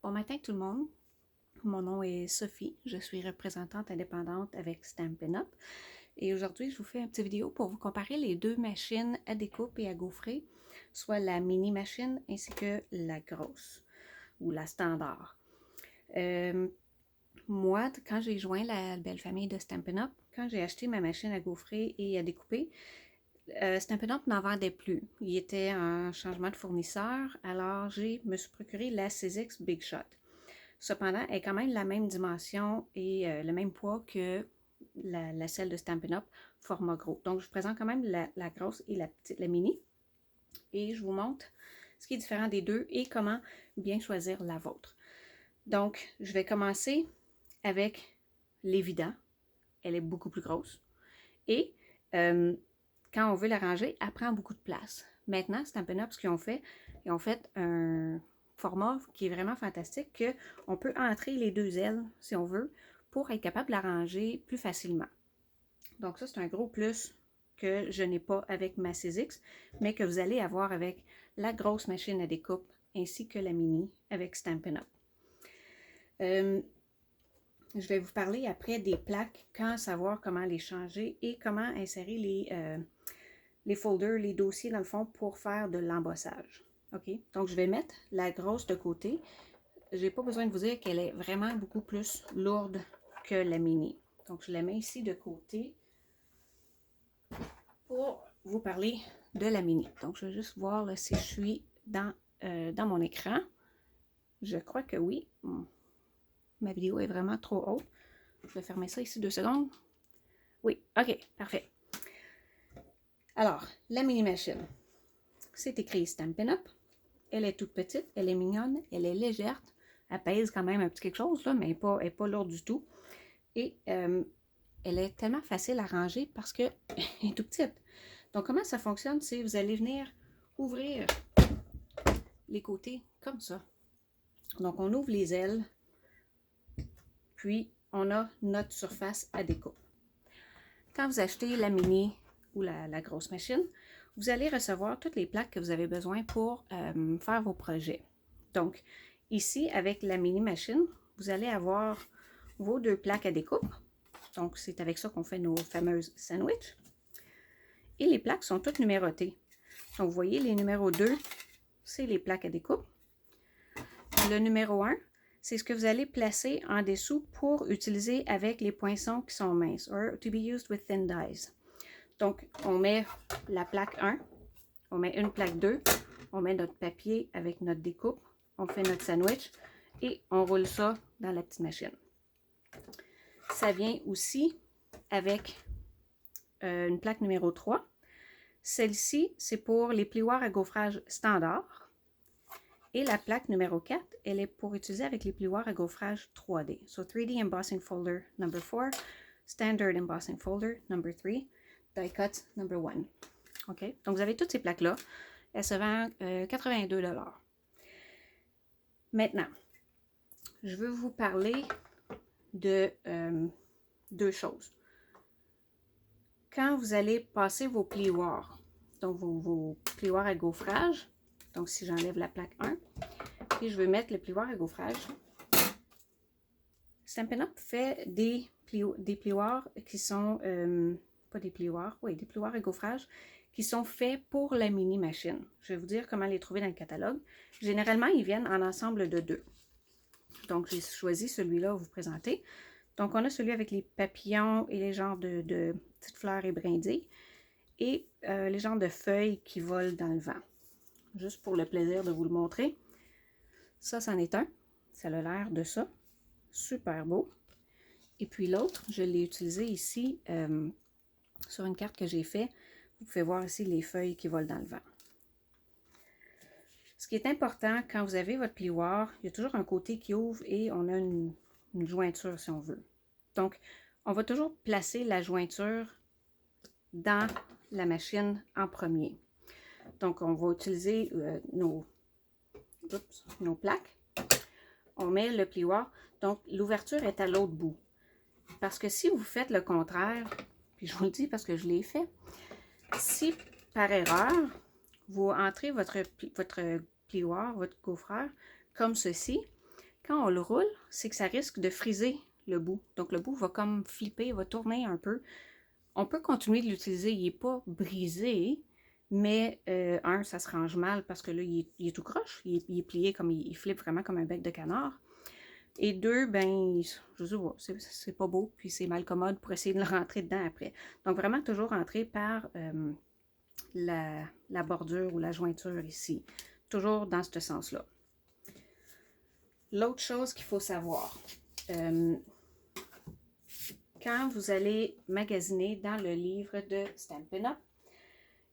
Bon matin tout le monde, mon nom est Sophie, je suis représentante indépendante avec Stampin' Up et aujourd'hui je vous fais une petite vidéo pour vous comparer les deux machines à découpe et à gaufrer, soit la mini machine ainsi que la grosse ou la standard. Moi, quand j'ai joint la belle famille de Stampin' Up, quand j'ai acheté ma machine à gaufrer et à découper, Stampin' Up n'en vendait plus. Il était en changement de fournisseur, alors me suis procuré la Sizzix Big Shot. Cependant, elle est quand même la même dimension et le même poids que la selle de Stampin' Up, format gros. Donc, je vous présente quand même la grosse et la mini. Et je vous montre ce qui est différent des deux et comment bien choisir la vôtre. Donc, je vais commencer avec l'évident. Elle est beaucoup plus grosse. Et quand on veut la ranger, elle prend beaucoup de place. Maintenant, Stampin' Up, ce qu'ils ont fait, ils ont fait un format qui est vraiment fantastique, qu'on peut entrer les deux ailes, si on veut, pour être capable de la ranger plus facilement. Donc ça, c'est un gros plus que je n'ai pas avec ma Sizzix, mais que vous allez avoir avec la grosse machine à découpe, ainsi que la mini avec Stampin' Up. Je vais vous parler après des plaques, quand savoir comment les changer et comment insérer les folders, les dossiers dans le fond pour faire de l'embossage. OK? Donc, je vais mettre la grosse de côté. Je n'ai pas besoin de vous dire qu'elle est vraiment beaucoup plus lourde que la mini. Donc, je la mets ici de côté pour vous parler de la mini. Donc, je vais juste voir là, si je suis dans mon écran. Je crois que oui. Ma vidéo est vraiment trop haute. Je vais fermer ça ici 2 secondes. Oui, OK, parfait. Alors, la mini machine. C'est écrit Stampin' Up. Elle est toute petite, elle est mignonne, elle est légère. Elle pèse quand même un petit quelque chose, là, mais elle n'est pas lourde du tout. Et elle est tellement facile à ranger parce qu'elle est toute petite. Donc, comment ça fonctionne? C'est vous allez venir ouvrir les côtés comme ça. Donc, on ouvre les ailes, puis on a notre surface à découpe. Quand vous achetez la mini ou la grosse machine, vous allez recevoir toutes les plaques que vous avez besoin pour faire vos projets. Donc, ici, avec la mini machine, vous allez avoir vos 2 plaques à découpe. Donc, c'est avec ça qu'on fait nos fameuses sandwichs. Et les plaques sont toutes numérotées. Donc, vous voyez, les numéros 2, c'est les plaques à découpe. Le numéro 1, c'est ce que vous allez placer en dessous pour utiliser avec les poinçons qui sont minces, or to be used with thin dies. Donc, on met la plaque 1, on met une plaque 2, on met notre papier avec notre découpe, on fait notre sandwich et on roule ça dans la petite machine. Ça vient aussi avec une plaque numéro 3. Celle-ci, c'est pour les plioirs à gaufrage standard. Et la plaque numéro 4, elle est pour utiliser avec les plioirs à gaufrage 3D. So 3D Embossing Folder number 4, Standard Embossing Folder number 3, Die Cut number 1. OK? Donc, vous avez toutes ces plaques-là. Elles se vendent 82 $. Maintenant, je veux vous parler de 2 choses. Quand vous allez passer vos plioirs, donc vos plioirs à gaufrage, donc si j'enlève la plaque 1, puis je veux mettre le plioir à gaufrage, Stampin' Up fait des plioirs qui sont, pas des plioirs, oui, des plioirs à gaufrage qui sont faits pour la mini machine. Je vais vous dire comment les trouver dans le catalogue. Généralement, ils viennent en ensemble de 2. Donc, j'ai choisi celui-là à vous présenter. Donc, on a celui avec les papillons et les genres de petites fleurs et brindilles et les genres de feuilles qui volent dans le vent. Juste pour le plaisir de vous le montrer. Ça, c'en est un. Ça a l'air de ça. Super beau. Et puis l'autre, je l'ai utilisé ici sur une carte que j'ai faite. Vous pouvez voir ici les feuilles qui volent dans le vent. Ce qui est important, quand vous avez votre plioir, il y a toujours un côté qui ouvre et on a une jointure si on veut. Donc, on va toujours placer la jointure dans la machine en premier. Donc, on va utiliser nos plaques. On met le plioir. Donc, l'ouverture est à l'autre bout. Parce que si vous faites le contraire, puis je vous le dis parce que je l'ai fait, si par erreur, vous entrez votre plioir, votre gaufreur, comme ceci, Quand on le roule, c'est que ça risque de friser le bout. Donc le bout va comme flipper, va tourner un peu. On peut continuer de l'utiliser, il n'est pas brisé, mais ça se range mal parce que là, il est tout croche, il est plié comme, il flippe vraiment comme un bec de canard. Et deux, ben, je sais pas, c'est pas beau, puis c'est mal commode pour essayer de le rentrer dedans après. Donc vraiment toujours rentrer par la bordure ou la jointure ici. Toujours dans ce sens-là. L'autre chose qu'il faut savoir, quand vous allez magasiner dans le livre de Stampin' Up,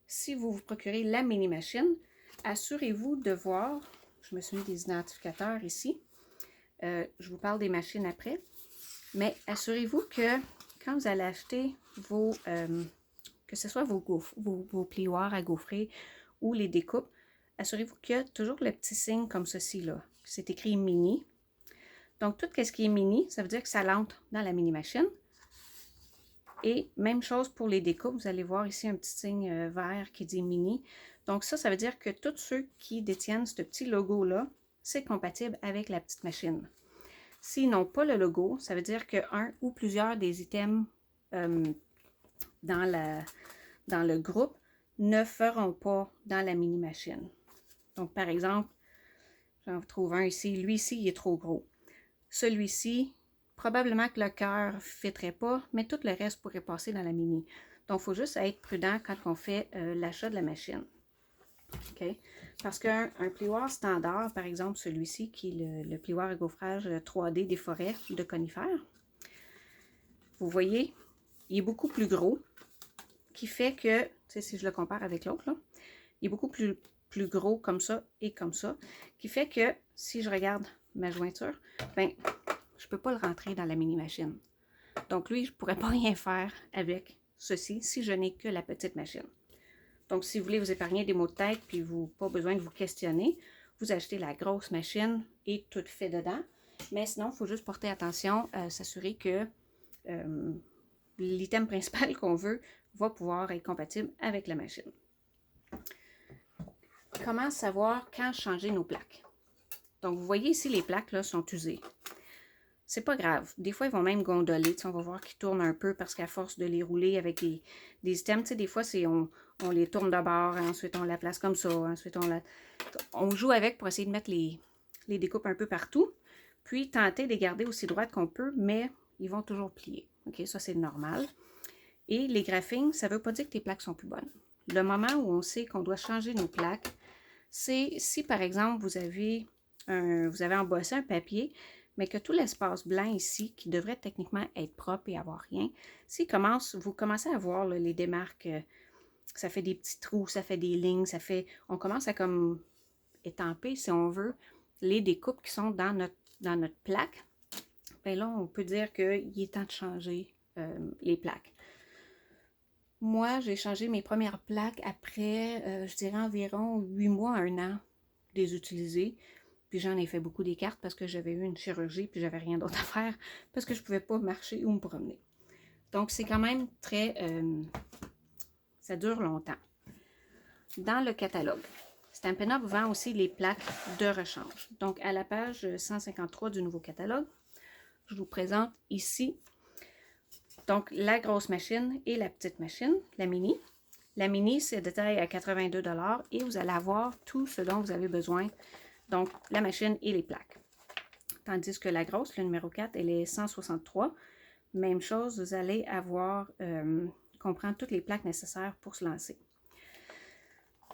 si vous vous procurez la mini-machine, assurez-vous de voir, je me suis mis des identificateurs ici, je vous parle des machines après, mais assurez-vous que quand vous allez acheter vos, que ce soit vos plioirs à gaufrer ou les découpes, assurez-vous qu'il y a toujours le petit signe comme ceci là. C'est écrit mini. Donc tout ce qui est mini, ça veut dire que ça l'entre dans la mini-machine. Et même chose pour les découpes, vous allez voir ici un petit signe vert qui dit mini. Donc ça veut dire que tous ceux qui détiennent ce petit logo-là, c'est compatible avec la petite machine. S'ils n'ont pas le logo, ça veut dire qu'un ou plusieurs des items dans le groupe ne feront pas dans la mini-machine. Donc, par exemple, j'en trouve un ici. Lui ici, il est trop gros. Celui-ci, probablement que le cœur ne fitterait pas, mais tout le reste pourrait passer dans la mini. Donc, il faut juste être prudent quand on fait l'achat de la machine. Okay? Parce qu'un plioir standard, par exemple celui-ci, qui est le plioir à gaufrage 3D des forêts de conifères, vous voyez, il est beaucoup plus gros, qui fait que, tu sais, si je le compare avec l'autre, là, il est beaucoup plus gros comme ça et comme ça, qui fait que si je regarde ma jointure, ben, je ne peux pas le rentrer dans la mini-machine. Donc lui, je ne pourrais pas rien faire avec ceci si je n'ai que la petite machine. Donc, si vous voulez vous épargner des maux de tête puis pas besoin de vous questionner, vous achetez la grosse machine et tout fait dedans. Mais sinon, il faut juste porter attention à s'assurer que l'item principal qu'on veut va pouvoir être compatible avec la machine. Comment savoir quand changer nos plaques? Donc, vous voyez ici, les plaques là, sont usées. C'est pas grave. Des fois, ils vont même gondoler. On va voir qu'ils tournent un peu parce qu'à force de les rouler avec des items, des fois, on les tourne de bord, ensuite on la place comme ça, ensuite on joue avec pour essayer de mettre les découpes un peu partout, puis tenter de les garder aussi droites qu'on peut, mais ils vont toujours plier. OK, ça c'est normal. Et les graphings, ça ne veut pas dire que tes plaques sont plus bonnes. Le moment où on sait qu'on doit changer nos plaques, c'est si par exemple vous avez embossé un papier, mais que tout l'espace blanc ici, qui devrait techniquement être propre et avoir rien, si vous commencez à voir là, les démarques, ça fait des petits trous, ça fait des lignes, on commence à comme étamper, si on veut, les découpes qui sont dans notre plaque. Bien là, on peut dire qu'il est temps de changer les plaques. Moi, j'ai changé mes premières plaques après, je dirais environ 8 mois, 1 an de les utiliser. Puis j'en ai fait beaucoup des cartes parce que j'avais eu une chirurgie puis j'avais rien d'autre à faire parce que je ne pouvais pas marcher ou me promener. Donc, c'est quand même très... ça dure longtemps. Dans le catalogue, Stampin' Up vend aussi les plaques de rechange. Donc, à la page 153 du nouveau catalogue, je vous présente ici donc la grosse machine et la petite machine, la mini. La mini, c'est de taille à 82 $ et vous allez avoir tout ce dont vous avez besoin. Donc, la machine et les plaques. Tandis que la grosse, le numéro 4, elle est 163. Même chose, vous allez avoir, comprendre toutes les plaques nécessaires pour se lancer.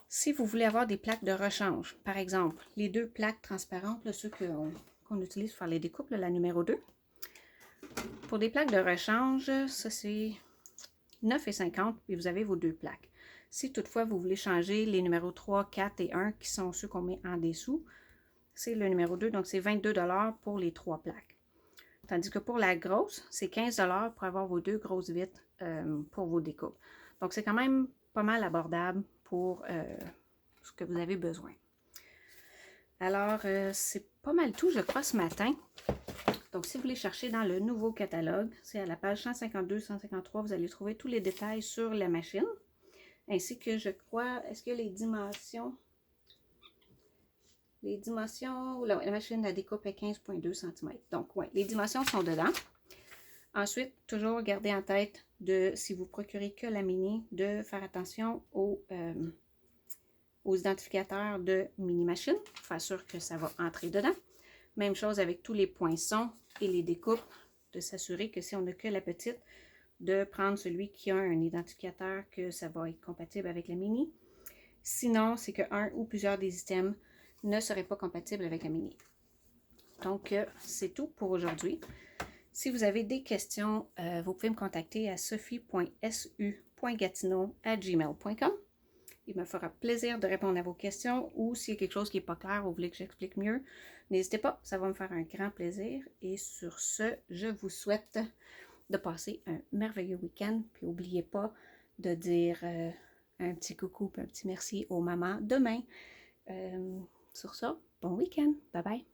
Si vous voulez avoir des plaques de rechange, par exemple, les 2 plaques transparentes, là, ceux qu'on utilise pour faire les découpes, là, la numéro 2. Pour des plaques de rechange, ça c'est 9,50 et vous avez vos 2 plaques. Si toutefois vous voulez changer les numéros 3, 4 et 1, qui sont ceux qu'on met en dessous, c'est le numéro 2, donc c'est 22 $ pour les 3 plaques. Tandis que pour la grosse, c'est 15 $ pour avoir vos 2 grosses vitres pour vos découpes. Donc, c'est quand même pas mal abordable pour ce que vous avez besoin. Alors, c'est pas mal tout, je crois, ce matin. Donc, si vous voulez chercher dans le nouveau catalogue, c'est à la page 152-153, vous allez trouver tous les détails sur la machine. Ainsi que, je crois, est-ce que les dimensions... Les dimensions, la machine à découpe est 15,2 cm. Donc, oui, les dimensions sont dedans. Ensuite, toujours garder en tête de, si vous procurez que la mini, de faire attention aux identificateurs de mini machine, pour faire sûr que ça va entrer dedans. Même chose avec tous les poinçons et les découpes, de s'assurer que si on n'a que la petite, de prendre celui qui a un identificateur que ça va être compatible avec la mini. Sinon, c'est qu'un ou plusieurs des items ne seraient pas compatibles avec la mini. Donc, c'est tout pour aujourd'hui. Si vous avez des questions, vous pouvez me contacter à sophie.su.gatineau@gmail.com. Il me fera plaisir de répondre à vos questions ou s'il y a quelque chose qui n'est pas clair ou vous voulez que j'explique mieux, n'hésitez pas, ça va me faire un grand plaisir. Et sur ce, je vous souhaite de passer un merveilleux week-end. Puis n'oubliez pas de dire un petit coucou et un petit merci aux mamans demain. Sur ça, bon week-end. Bye bye.